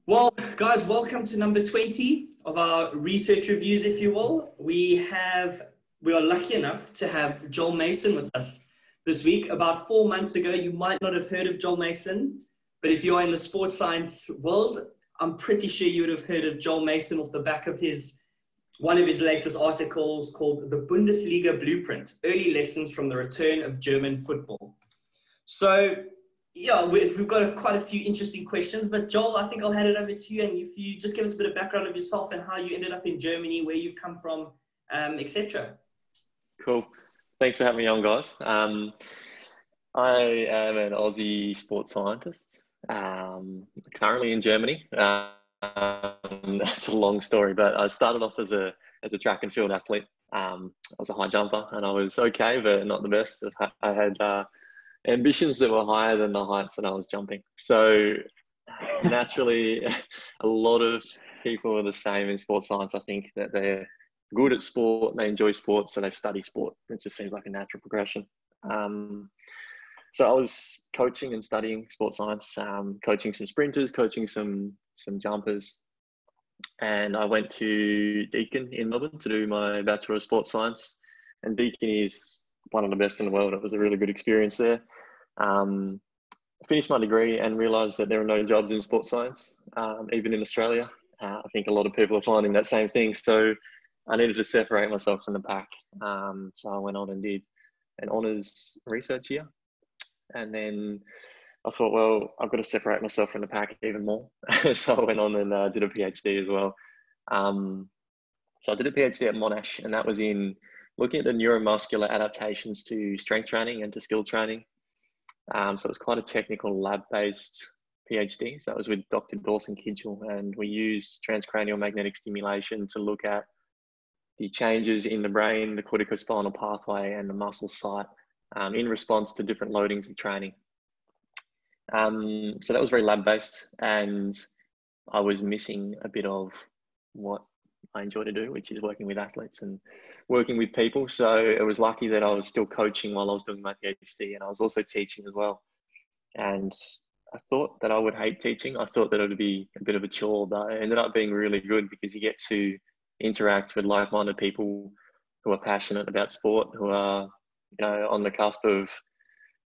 Well, guys, welcome to number 20 of our research reviews, if you will. We are lucky enough to have Joel Mason with us this week. About 4 months ago, you might not have heard of Joel Mason, but if you are in the sports science world, I'm pretty sure you would have heard of Joel Mason off the back of one of his latest articles called The Bundesliga Blueprint, Early Lessons from the Return of German Football. So yeah, we've got quite a few interesting questions, but Joel, I think I'll hand it over to you. And if you just give us a bit of background of yourself and how you ended up in Germany, where you've come from, etc. Cool. Thanks for having me on, guys. I am an Aussie sports scientist, currently in Germany. That's a long story, but I started off as a track and field athlete. I was a high jumper, and I was okay, but not the best. I had ambitions that were higher than the heights that I was jumping. So naturally, a lot of people are the same in sports science. I think that they're good at sport, they enjoy sport, so they study sport. It just seems like a natural progression. So I was coaching and studying sports science, coaching some sprinters, coaching some jumpers. And I went to Deakin in Melbourne to do my Bachelor of Sports Science. And Deakin is one of the best in the world. It was a really good experience there. Finished my degree and realised that there are no jobs in sports science, even in Australia. I think a lot of people are finding that same thing. So I needed to separate myself from the pack. So I went on and did an honours research year. And then I thought, well, I've got to separate myself from the pack even more. So I went on and did a PhD as well. So I did a PhD at Monash, and that was in looking at the neuromuscular adaptations to strength training and to skill training. So it was quite a technical lab-based PhD. So that was with Dr. Dawson Kitchell, and we used transcranial magnetic stimulation to look at the changes in the brain, the corticospinal pathway, and the muscle site in response to different loadings of training. So that was very lab-based, and I was missing a bit of what I enjoy to do, which is working with athletes and working with people. So it was lucky that I was still coaching while I was doing my PhD, and I was also teaching as well. And I thought that I would hate teaching. I thought that it would be a bit of a chore, but it ended up being really good because you get to interact with like-minded people who are passionate about sport, who are, on the cusp of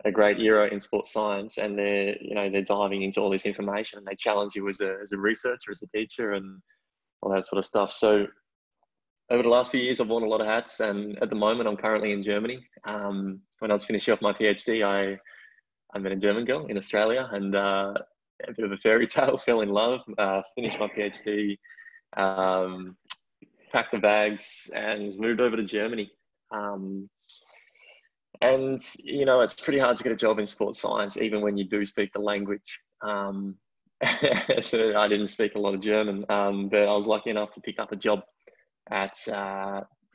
a great era in sports science, and they're diving into all this information, and they challenge you as a researcher, as a teacher, and all that sort of stuff. So over the last few years, I've worn a lot of hats, and at the moment, I'm currently in Germany. When I was finishing off my PhD, I met a German girl in Australia, and a bit of a fairy tale, fell in love, finished my PhD, packed the bags, and moved over to Germany. And, it's pretty hard to get a job in sports science, even when you do speak the language. So I didn't speak a lot of German, but I was lucky enough to pick up a job at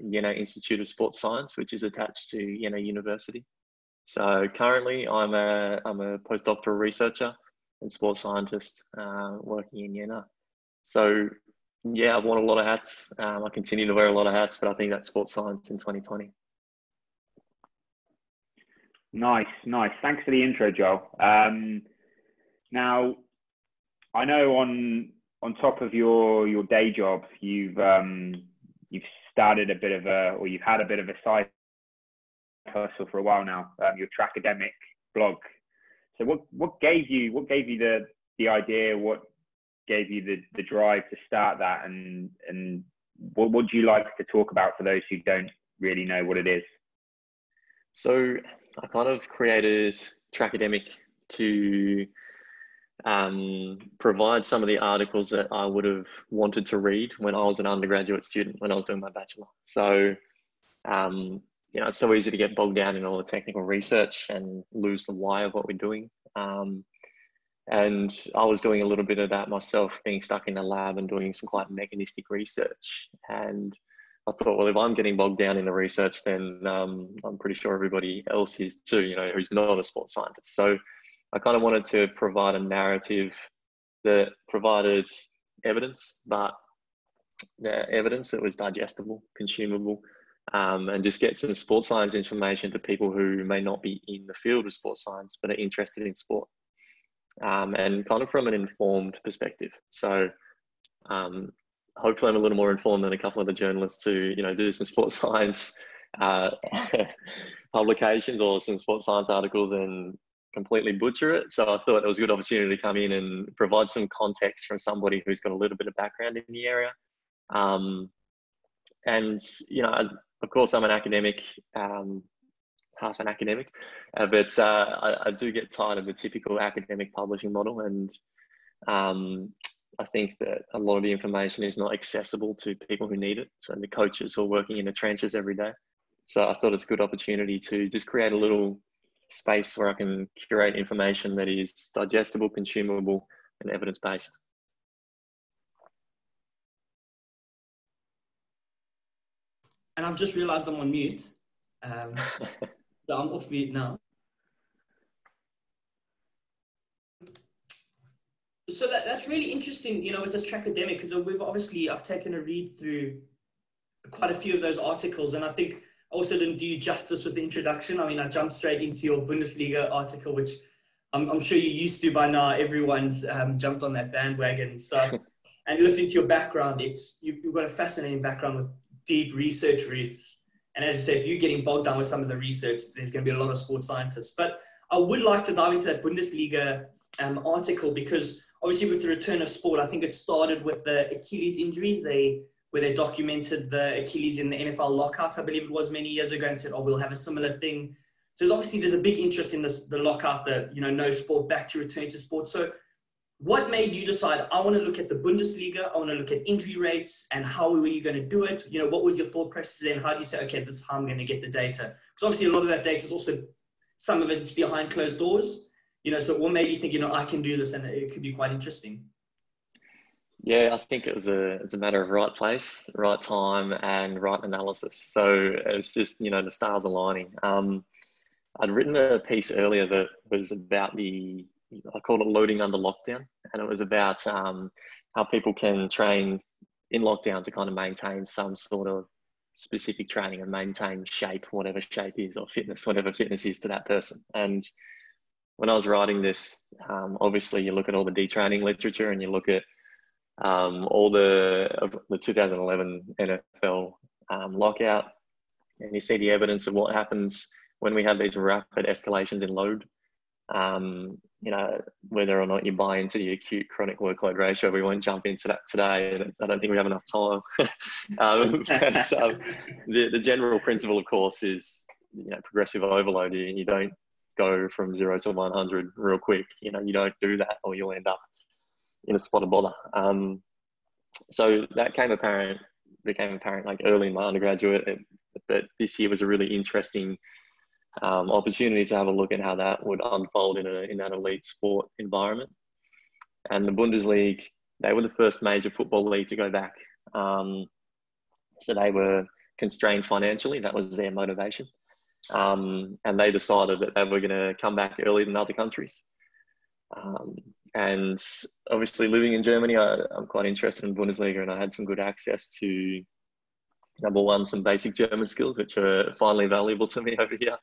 Institute of Sports Science, which is attached to university. So currently, I'm a postdoctoral researcher and sports scientist working in Jena. So yeah, I've worn a lot of hats. I continue to wear a lot of hats, but I think that's sports science in 2020. Nice. Thanks for the intro, Joel. Now, I know on top of your day job, you've started you've had a bit of a side hustle for a while now. Your Trackademic blog. So what gave you the idea? What gave you the drive to start that? And what would you like to talk about for those who don't really know what it is? So I kind of created Trackademic to provide some of the articles that I would have wanted to read when I was an undergraduate student, when I was doing my bachelor. So, it's so easy to get bogged down in all the technical research and lose the why of what we're doing. And I was doing a little bit of that myself, being stuck in the lab and doing some quite mechanistic research. And I thought, well, if I'm getting bogged down in the research, then I'm pretty sure everybody else is too, who's not a sports scientist. So I kind of wanted to provide a narrative that provided evidence, but the evidence that was digestible, consumable, and just get some sports science information to people who may not be in the field of sports science, but are interested in sport. and kind of from an informed perspective. So hopefully I'm a little more informed than a couple of the journalists who, do some sports science publications or some sports science articles and completely butcher it. So I thought it was a good opportunity to come in and provide some context from somebody who's got a little bit of background in the area. And, of course, I'm an academic, half an academic, but I do get tired of the typical academic publishing model. And I think that a lot of the information is not accessible to people who need it. So the coaches who are working in the trenches every day. So I thought it's a good opportunity to just create a little space where I can curate information that is digestible, consumable, and evidence-based. And I've just realized I'm on mute. So I'm off mute now. So that's really interesting, with this Trackademic, because I've taken a read through quite a few of those articles, and I think I also didn't do you justice with the introduction. I mean, I jumped straight into your Bundesliga article, which I'm sure you're used to by now. Everyone's jumped on that bandwagon. So, and listening to your background, you've got a fascinating background with deep research roots. And as you say, if you're getting bogged down with some of the research, there's going to be a lot of sports scientists. But I would like to dive into that Bundesliga article, because obviously with the return of sport, I think it started with the Achilles injuries, where they documented the Achilles in the NFL lockout, I believe it was many years ago, and said, we'll have a similar thing. So there's a big interest in the lockout, no sport, back to return to sport. So what made you decide, I want to look at the Bundesliga, I want to look at injury rates, and how were you going to do it? What was your thought process, and how do you say, okay, this is how I'm going to get the data? Because obviously a lot of that data is also, some of it's behind closed doors, so what made you think, I can do this and it could be quite interesting? Yeah, I think it's a matter of right place, right time, and right analysis. So it was just, the stars aligning. I'd written a piece earlier that was about I called it loading under lockdown. And it was about how people can train in lockdown to kind of maintain some sort of specific training and maintain shape, whatever shape is, or fitness, whatever fitness is to that person. And when I was writing this, obviously you look at all the detraining literature and you look at all the 2011 NFL lockout, and you see the evidence of what happens when we have these rapid escalations in load. Whether or not you buy into the acute chronic workload ratio, we won't jump into that today. And I don't think we have enough time. The general principle, of course, is progressive overload. You don't go from 0 to 100 real quick. You don't do that, or you'll end up in a spot of bother. So that became apparent like early in my undergraduate, but this year was a really interesting opportunity to have a look at how that would unfold in that elite sport environment. And the Bundesliga, they were the first major football league to go back. So they were constrained financially. That was their motivation. And they decided that they were going to come back earlier than other countries. And obviously living in Germany, I'm quite interested in Bundesliga, and I had some good access to, number one, some basic German skills, which are finally valuable to me over here.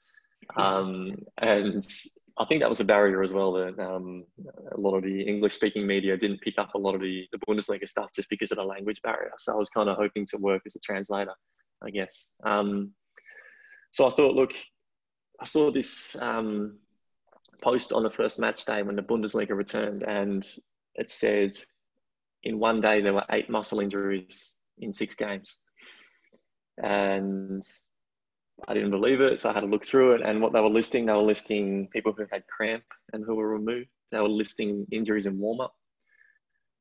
And I think that was a barrier as well, that a lot of the English-speaking media didn't pick up a lot of the Bundesliga stuff just because of the language barrier. So I was kind of hoping to work as a translator, I guess. So I thought, look, I saw this post on the first match day when the Bundesliga returned, and it said in one day there were 8 muscle injuries in 6 games. And I didn't believe it, so I had to look through it. And what they were listing people who had cramp and who were removed. They were listing injuries in warm-up.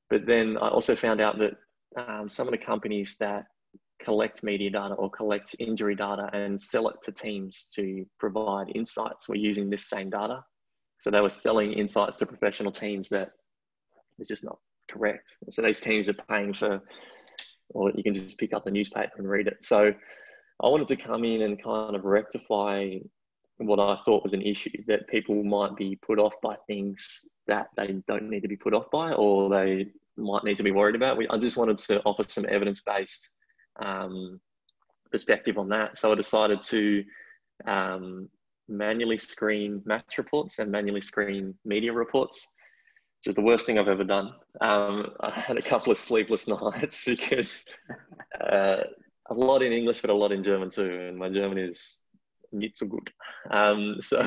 But then I also found out that some of the companies that collect media data or collect injury data and sell it to teams to provide insights were using this same data. So they were selling insights to professional teams that was just not correct. So these teams are paying for, or you can just pick up the newspaper and read it. So I wanted to come in and kind of rectify what I thought was an issue, that people might be put off by things that they don't need to be put off by, or they might need to be worried about. I just wanted to offer some evidence-based perspective on that. So I decided to manually screen match reports and manually screen media reports. which is the worst thing I've ever done. I had a couple of sleepless nights because a lot in English, but a lot in German too. And my German is not so good. So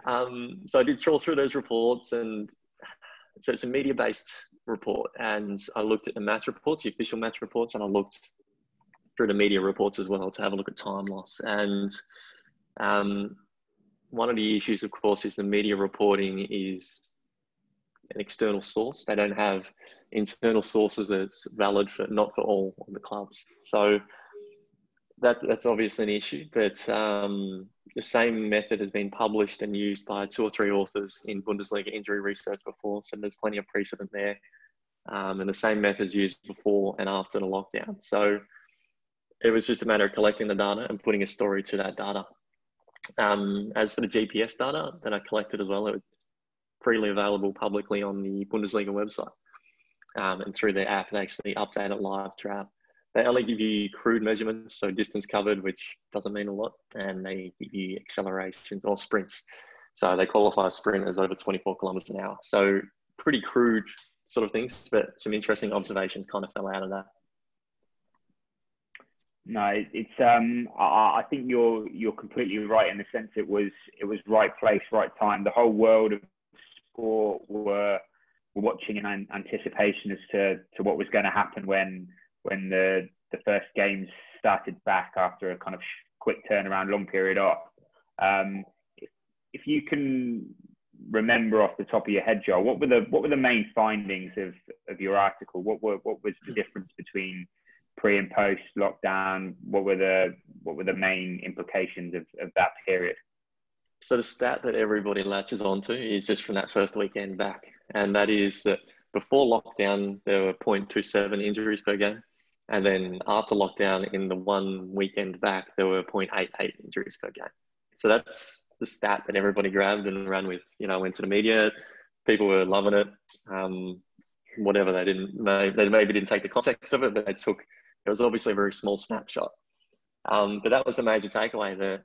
I did trawl through those reports, and so it's a media-based report. And I looked at the match reports, the official match reports, and I looked through the media reports as well to have a look at time loss. And one of the issues, of course, is the media reporting is an external source. They don't have internal sources that's valid for not for all of the clubs. So that's obviously an issue. But the same method has been published and used by 2 or 3 authors in Bundesliga injury research before. So there's plenty of precedent there. And the same methods used before and after the lockdown. So it was just a matter of collecting the data and putting a story to that data. As for the GPS data that I collected as well, it was freely available publicly on the Bundesliga website. And through their app, they actually update it live throughout. They only give you crude measurements, so distance covered, which doesn't mean a lot, and they give you accelerations or sprints. So they qualify a sprint as over 24 kilometers an hour. So pretty crude sort of things, but some interesting observations kind of fell out of that. No, it's I think you're completely right in the sense it was right place, right time. The whole world of sport were watching in anticipation as to what was going to happen when the first games started back after a kind of quick turnaround, long period off. If you can remember off the top of your head, Joel, what were the main findings of your article? What was the difference between pre and post lockdown? What were the main implications of that period? So the stat that everybody latches onto is just from that first weekend back, and that is that before lockdown there were 0.27 injuries per game, and then after lockdown in the one weekend back there were 0.88 injuries per game. So that's the stat that everybody grabbed and ran with. Went to the media, people were loving it. Whatever, they maybe didn't take the context of it, but it was obviously a very small snapshot. But that was the major takeaway, that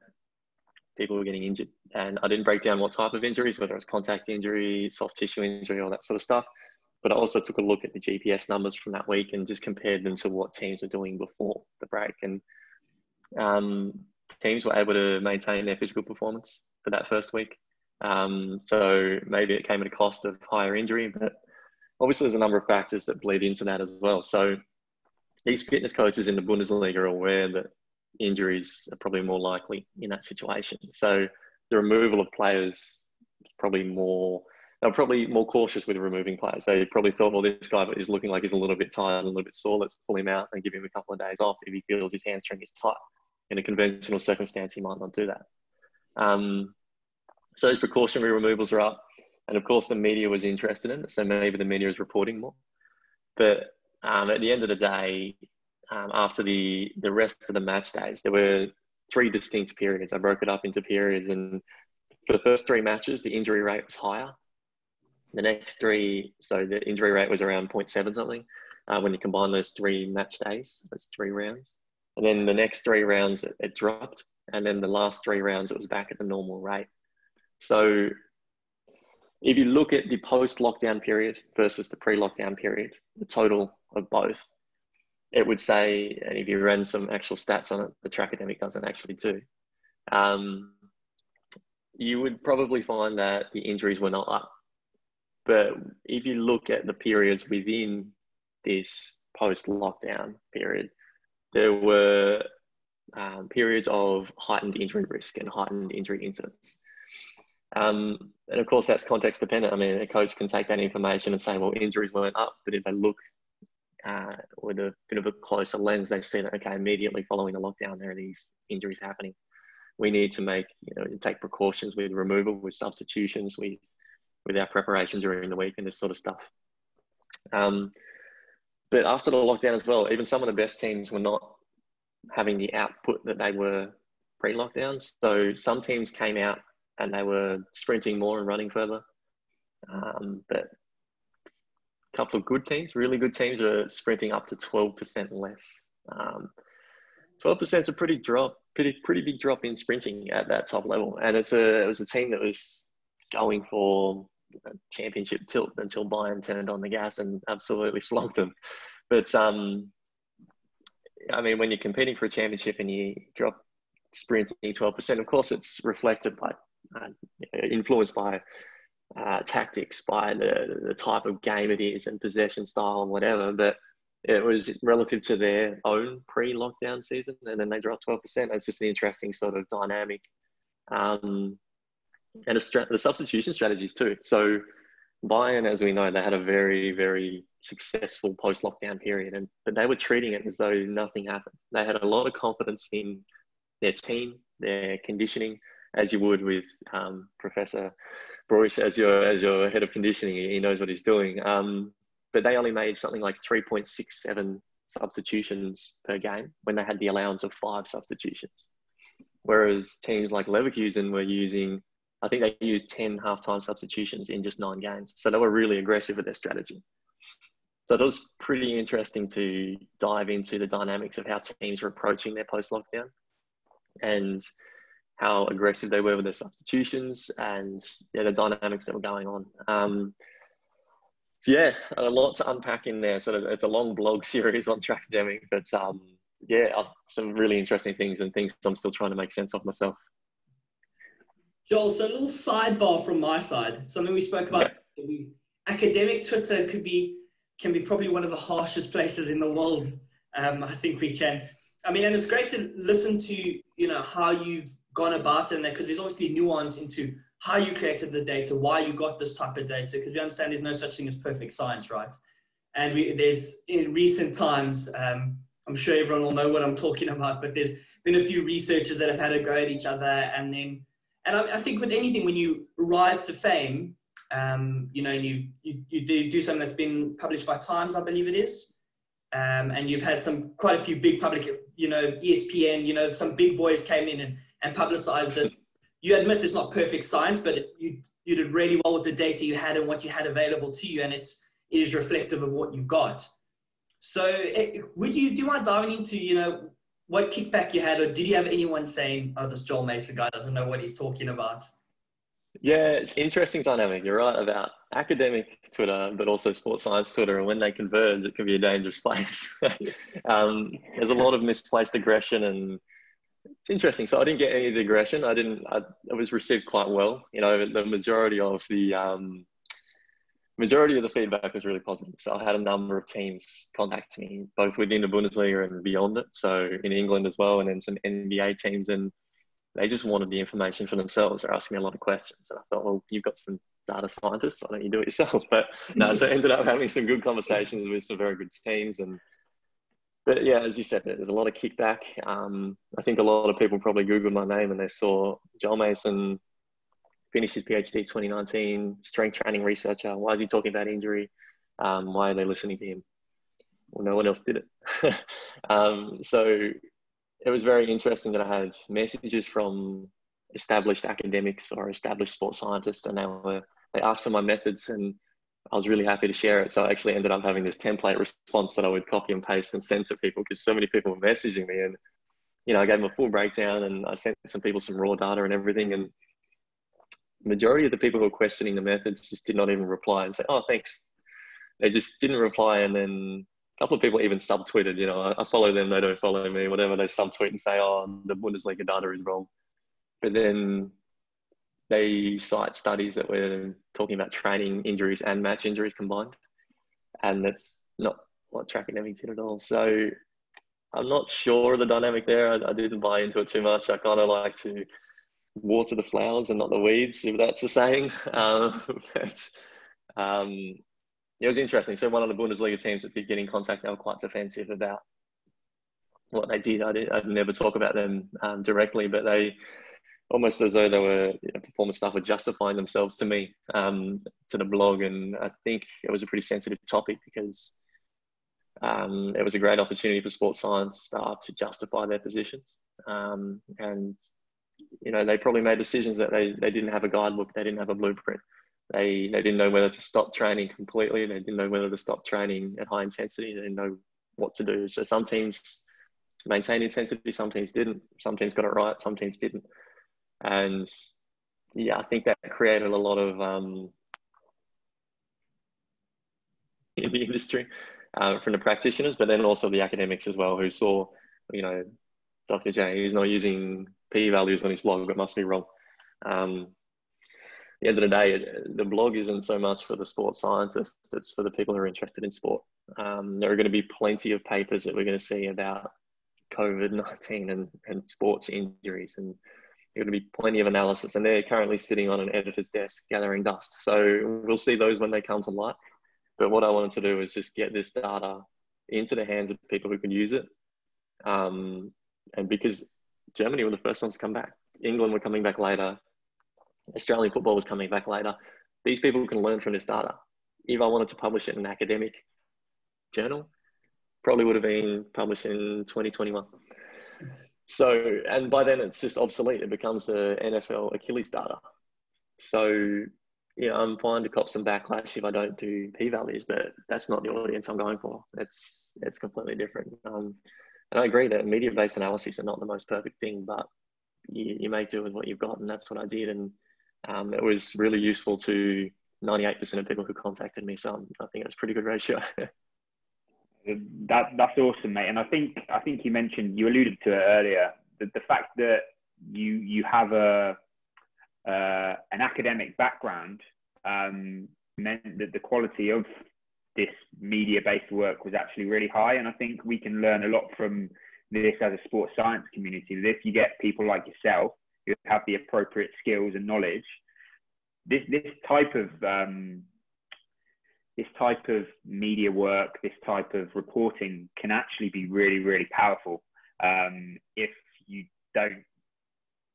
people were getting injured. And I didn't break down what type of injuries, whether it was contact injury, soft tissue injury, all that sort of stuff. But I also took a look at the GPS numbers from that week and just compared them to what teams were doing before the break. And teams were able to maintain their physical performance for that first week. So maybe it came at a cost of higher injury, but obviously there's a number of factors that bleed into that as well. So these fitness coaches in the Bundesliga are aware that injuries are probably more likely in that situation. So the removal of players they're probably more cautious with removing players. They probably thought, well, this guy is looking like he's a little bit tired, a little bit sore. Let's pull him out and give him a couple of days off if he feels his hamstring is tight. In a conventional circumstance, he might not do that. So those precautionary removals are up. And of course, the media was interested in it. So maybe the media is reporting more. But at the end of the day, after the rest of the match days, there were 3 distinct periods. I broke it up into periods. And for the first 3 matches, the injury rate was higher. The next 3, so the injury rate was around 0.7 something when you combine those 3 match days, those 3 rounds. And then the next 3 rounds, it dropped. And then the last 3 rounds, it was back at the normal rate. So if you look at the post-lockdown period versus the pre-lockdown period, the total of both, it would say, and if you ran some actual stats on it, the Trackademic doesn't actually do, you would probably find that the injuries were not up. But if you look at the periods within this post-lockdown period, there were periods of heightened injury risk and heightened injury incidence. And of course, that's context dependent. I mean, a coach can take that information and say, well, injuries weren't up. But if they look with a bit of a closer lens, they see that, okay, immediately following the lockdown, there are these injuries happening. We need to take precautions with removal, with substitutions, with our preparation during the week and this sort of stuff. But after the lockdown as well, even some of the best teams were not having the output that they were pre-lockdown. So some teams came out and they were sprinting more and running further. But a couple of good teams, really good teams, are sprinting up to 12% less. 12% is a pretty big drop in sprinting at that top level. And it was a team that was going for a championship tilt until Bayern turned on the gas and absolutely flogged them. But I mean, when you're competing for a championship and you drop sprinting 12%, of course it's reflected by, influenced by tactics, by the type of game it is and possession style and whatever. But it was relative to their own pre-lockdown season, and then they dropped 12%. It's just an interesting sort of dynamic. And the substitution strategies too. So Bayern, as we know, they had a very, very successful post-lockdown period, but they were treating it as though nothing happened. They had a lot of confidence in their team, their conditioning, as you would with Professor Bruce as your head of conditioning. He knows what he's doing. But they only made something like 3.67 substitutions per game when they had the allowance of 5 substitutions. Whereas teams like Leverkusen were using, I think they used 10 halftime substitutions in just 9 games. So they were really aggressive with their strategy. So it was pretty interesting to dive into the dynamics of how teams were approaching their post-lockdown and how aggressive they were with their substitutions and the dynamics that were going on. So yeah, a lot to unpack in there. So it's a long blog series on Trackademic, but some really interesting things and things I'm still trying to make sense of myself. Joel, so a little sidebar from my side, something we spoke about. Yeah. Academic Twitter can be probably one of the harshest places in the world. I think we can. I mean, and it's great to listen to, how you've gone about it in there, because there's obviously nuance into how you created the data, why you got this type of data, because we understand there's no such thing as perfect science, right? And there's, in recent times, I'm sure everyone will know what I'm talking about, but there's been a few researchers that have had a go at each other. And I think with anything, when you rise to fame, and you do something that's been published by Times, I believe it is, and you've had quite a few big public, ESPN, some big boys came in and publicized it. You admit it's not perfect science, but you did really well with the data you had and what you had available to you, and it is reflective of what you've got. So do you mind diving into, what kickback you had, or did you have anyone saying, oh, this Joel Mason guy doesn't know what he's talking about? Yeah, it's interesting dynamic. You're right about academic Twitter, but also sports science Twitter. And when they converge, it can be a dangerous place. There's a lot of misplaced aggression, and it's interesting. So I didn't get any of the aggression. It was received quite well. The majority of the feedback was really positive. So I had a number of teams contact me, both within the Bundesliga and beyond it. So in England as well, and then some NBA teams, and they just wanted the information for themselves. They're asking me a lot of questions. And I thought, well, you've got some data scientists, why don't you do it yourself? But no, so I ended up having some good conversations with some very good teams. But yeah, as you said, there's a lot of kickback. I think a lot of people probably Googled my name and they saw Joel Mason finished his PhD 2019, strength training researcher. Why is he talking about injury? Why are they listening to him? Well, no one else did it. So it was very interesting that I had messages from established academics or established sports scientists, and they asked for my methods, and I was really happy to share it. So I actually ended up having this template response that I would copy and paste and send to people, because so many people were messaging me, and I gave them a full breakdown, and I sent some people some raw data and everything. And the majority of the people who were questioning the methods just did not even reply and say, "Oh, thanks." They just didn't reply, and then a couple of people even subtweeted. I follow them, they don't follow me, whatever. They subtweet and say, "Oh, the Bundesliga data is wrong." But then they cite studies that were talking about training injuries and match injuries combined. And that's not what Trackademic did at all. So I'm not sure of the dynamic there. I didn't buy into it too much. I kind of like to water the flowers and not the weeds, if that's a saying. It was interesting. So one of the Bundesliga teams that did get in contact, they were quite defensive about what they did. I'd never talk about them directly, but they almost as though they were performance staff were justifying themselves to me, to the blog. And I think it was a pretty sensitive topic, because it was a great opportunity for sports science staff to justify their positions. And, they probably made decisions that they didn't have a guidebook. They didn't have a blueprint. They didn't know whether to stop training completely. They didn't know whether to stop training at high intensity. They didn't know what to do. So some teams maintained intensity, some teams didn't. Some teams got it right, some teams didn't. And yeah, I think that created a lot of in the industry from the practitioners, but then also the academics as well, who saw, you know, Dr. J, he's not using p-values on his blog, it must be wrong. At the end of the day, the blog isn't so much for the sports scientists, it's for the people who are interested in sport. There are going to be plenty of papers that we're going to see about COVID-19 and sports injuries, and there are going to be plenty of analysis, and they're currently sitting on an editor's desk gathering dust. So we'll see those when they come to light. But what I wanted to do is just get this data into the hands of people who can use it. And because Germany were the first ones to come back, England were coming back later, Australian football was coming back later. These people can learn from this data. If I wanted to publish it in an academic journal, probably would have been published in 2021. So, and by then it's just obsolete. It becomes the NFL Achilles data. So, yeah, I'm fine to cop some backlash if I don't do p-values, but that's not the audience I'm going for. It's completely different. And I agree that media-based analyses are not the most perfect thing, but you make do with what you've got, and that's what I did. And it was really useful to 98% of people who contacted me. So I think it's a pretty good ratio. That's awesome, mate. And I think you mentioned, you alluded to it earlier, the fact that you have an academic background meant that the quality of this media-based work was actually really high. And I think we can learn a lot from this as a sports science community. That if you get people like yourself who have the appropriate skills and knowledge, this type of media work, this type of reporting can actually be really, really powerful if you don't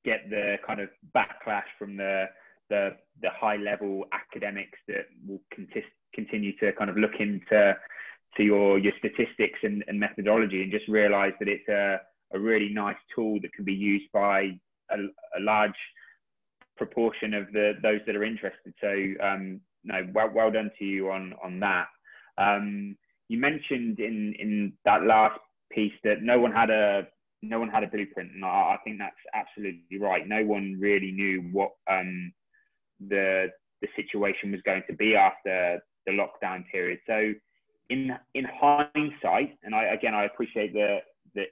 get the kind of backlash from the high level academics that will continue to kind of look into your statistics and methodology, and just realize that it's a really nice tool that can be used by a large proportion of those that are interested. So no, well done to you on that. You mentioned in that last piece that no one had a blueprint, and I think that's absolutely right. No one really knew what the situation was going to be after the lockdown period. So in hindsight, and I appreciate the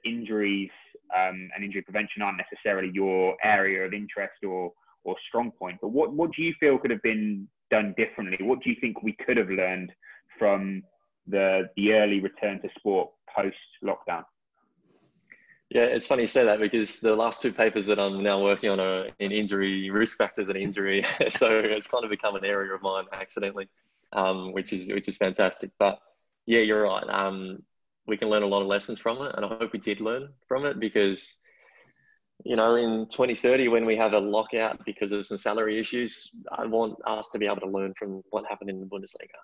injuries and injury prevention aren't necessarily your area of interest or strong point, but what do you feel could have been done differently? What do you think we could have learned from the early return to sport post lockdown? Yeah, it's funny you say that, because the last two papers that I'm now working on are in injury, risk factors and injury. So it's kind of become an area of mine accidentally, which is fantastic. But yeah, you're right. We can learn a lot of lessons from it, and I hope we did learn from it, because, you know, in 2030, when we have a lockout because of some salary issues, I want us to be able to learn from what happened in the Bundesliga.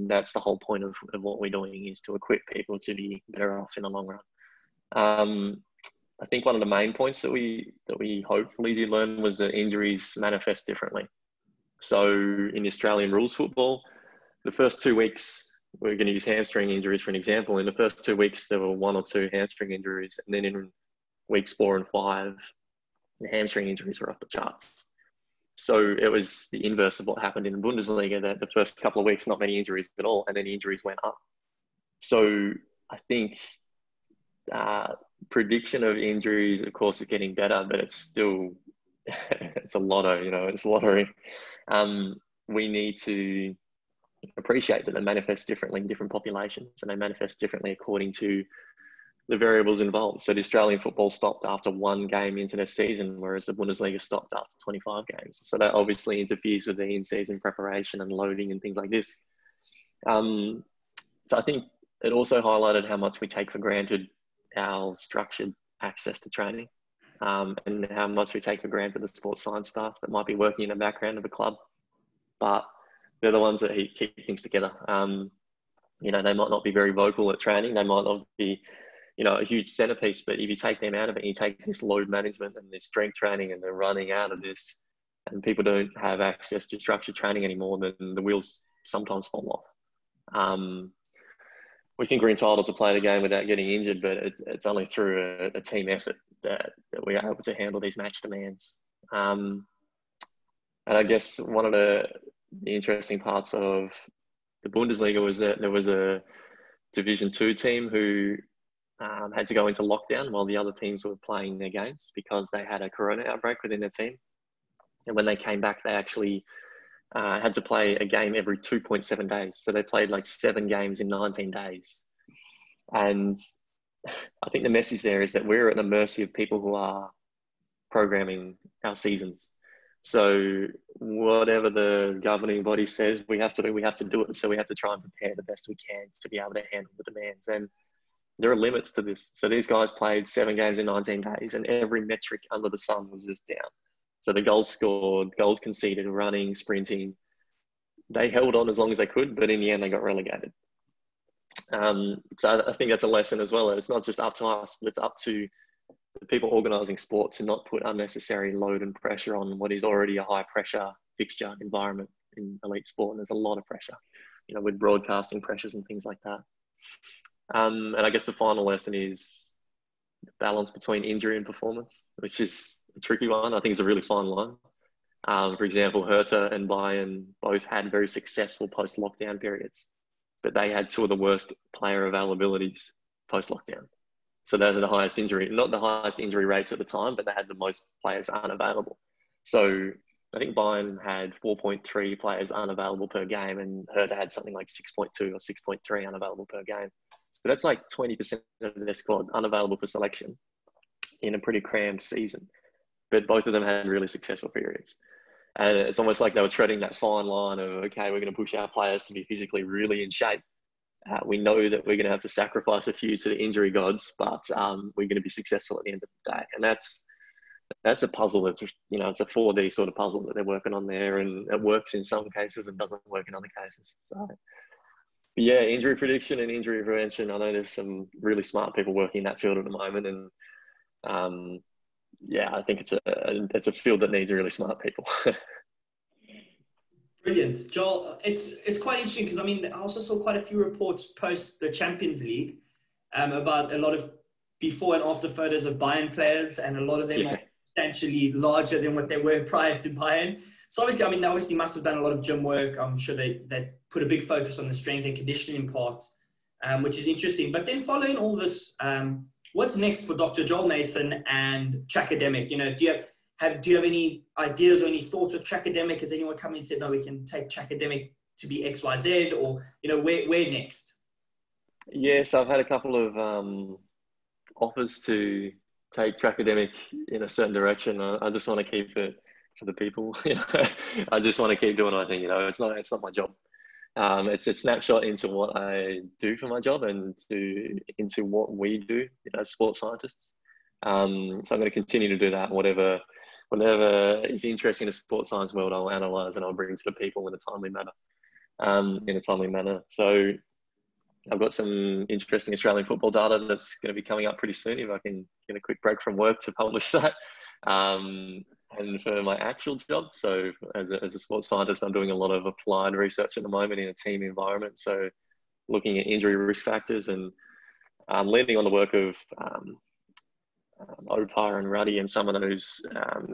That's the whole point of what we're doing, is to equip people to be better off in the long run. I think one of the main points that we hopefully did learn was that injuries manifest differently. So in the Australian rules football, the first 2 weeks, we're going to use hamstring injuries for an example. In the first 2 weeks, there were 1 or 2 hamstring injuries, and then in weeks 4 and 5, the hamstring injuries were off the charts. So it was the inverse of what happened in the Bundesliga, that the first couple of weeks, not many injuries at all, and then the injuries went up. So I think prediction of injuries, of course, is getting better, but it's still, it's a lotto, you know, it's lottery. We need to appreciate that they manifest differently in different populations, and they manifest differently according to the variables involved. So the Australian football stopped after 1 game into their season, whereas the Bundesliga stopped after 25 games. So that obviously interferes with the in-season preparation and loading and things like this. So I think it also highlighted how much we take for granted our structured access to training, and how much we take for granted the sports science staff that might be working in the background of a club, but they're the ones that keep things together. You know, they might not be very vocal at training. They might not be, you know, a huge centerpiece, but if you take them out of it, you take this load management and this strength training, and they're running out of this, and people don't have access to structured training anymore, then the wheels sometimes fall off. We think we're entitled to play the game without getting injured, but it's only through a team effort that we are able to handle these match demands. And I guess one of the interesting parts of the Bundesliga was that there was a Division 2 team who had to go into lockdown while the other teams were playing their games because they had a corona outbreak within their team. And when they came back, they actually had to play a game every 2.7 days. So they played like 7 games in 19 days. And I think the message there is that we're at the mercy of people who are programming our seasons. So whatever the governing body says we have to do, we have to do it. So we have to try and prepare the best we can to be able to handle the demands. And there are limits to this. So these guys played 7 games in 19 days and every metric under the sun was just down. So the goals scored, goals conceded, running, sprinting, they held on as long as they could, but in the end they got relegated. So I think that's a lesson as well. It's not just up to us, but it's up to the people organising sport to not put unnecessary load and pressure on what is already a high pressure fixture environment in elite sport. And there's a lot of pressure, you know, with broadcasting pressures and things like that. And I guess the final lesson is the balance between injury and performance, which is a tricky one. I think it's a really fine line. For example, Hertha and Bayern both had very successful post-lockdown periods, but they had 2 of the worst player availabilities post-lockdown. So they had the highest injury, not the highest injury rates at the time, but they had the most players unavailable. So I think Bayern had 4.3 players unavailable per game and Hertha had something like 6.2 or 6.3 unavailable per game. So that's like 20% of their squad unavailable for selection in a pretty crammed season. But both of them had really successful periods. And it's almost like they were treading that fine line of, okay, we're going to push our players to be physically really in shape. We know that we're going to have to sacrifice a few to the injury gods, but we're going to be successful at the end of the day. And that's a puzzle that's, you know, it's a 4D sort of puzzle that they're working on there, and it works in some cases and doesn't work in other cases. So, yeah, injury prediction and injury prevention. I know there's some really smart people working in that field at the moment, and yeah, I think it's a field that needs really smart people. Brilliant, Joel. It's quite interesting because I mean I also saw quite a few reports post the Champions League about a lot of before and after photos of Bayern players, and a lot of them are substantially larger than what they were prior to Bayern. So obviously, I mean, they obviously must have done a lot of gym work. I'm sure they put a big focus on the strength and conditioning part, which is interesting. But then following all this, what's next for Dr. Joel Mason and Trackademic? You know, do you have any ideas or any thoughts with Trackademic? Has anyone come in and said, no, we can take Trackademic to be X, Y, Z, or, you know, where next? Yes, I've had a couple of offers to take Trackademic in a certain direction. I just want to keep it for the people. You know, I just want to keep doing my thing. You know, it's not my job. It's a snapshot into what I do for my job and into what we do, you know, as sports scientists. So I'm going to continue to do that. Whatever is interesting in the sports science world, I'll analyze and I'll bring to the people in a timely manner. So I've got some interesting Australian football data that's going to be coming up pretty soon if I can get a quick break from work to publish that. And for my actual job, so as a sports scientist, I'm doing a lot of applied research at the moment in a team environment. So looking at injury risk factors and leaning on the work of Opar and Ruddy and some of those,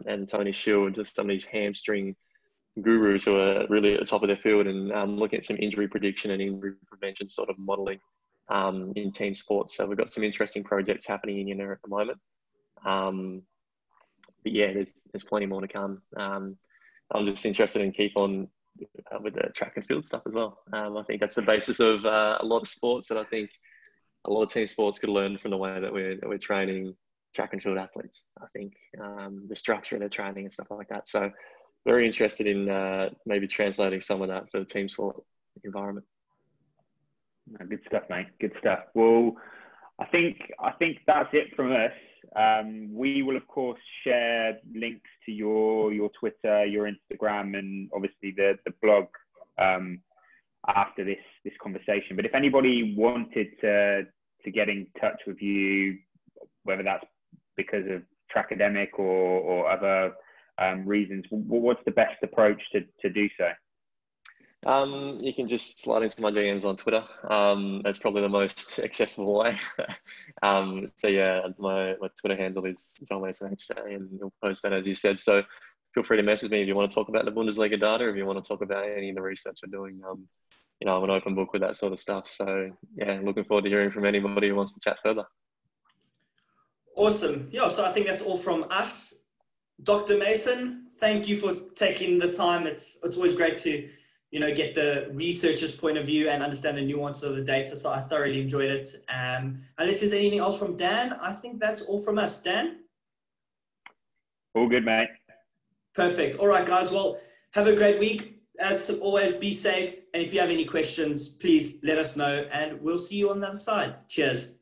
and Tony Shield, just some of these hamstring gurus who are really at the top of their field, and looking at some injury prediction and injury prevention sort of modelling in team sports. So we've got some interesting projects happening in there at the moment. But yeah, there's plenty more to come. I'm just interested in keep on with the track and field stuff as well. I think that's the basis of a lot of sports, and I think a lot of team sports could learn from the way that we're training track and field athletes. I think the structure of their training and stuff like that. So very interested in maybe translating some of that for the team sport environment. Good stuff, mate. Good stuff. Well, I think that's it from us. We will of course share links to your Twitter, your Instagram, and obviously the blog after this conversation. But if anybody wanted to get in touch with you, whether that's because of Trackademic or other reasons, what's the best approach to do so? You can just slide into my DMs on Twitter. That's probably the most accessible way. So yeah, my Twitter handle is John Mason HJ, and you'll post that as you said. So feel free to message me if you want to talk about the Bundesliga data, or if you want to talk about any of the research we're doing. I'm an open book with that sort of stuff. So yeah, looking forward to hearing from anybody who wants to chat further. Awesome. Yeah, so I think that's all from us. Dr. Mason, thank you for taking the time. It's always great to, get the researcher's point of view and understand the nuances of the data. So I thoroughly enjoyed it. Unless there's anything else from Dan, I think that's all from us. Dan? All good, mate. Perfect. All right, guys. Well, have a great week. As always, be safe. And if you have any questions, please let us know. And we'll see you on the other side. Cheers.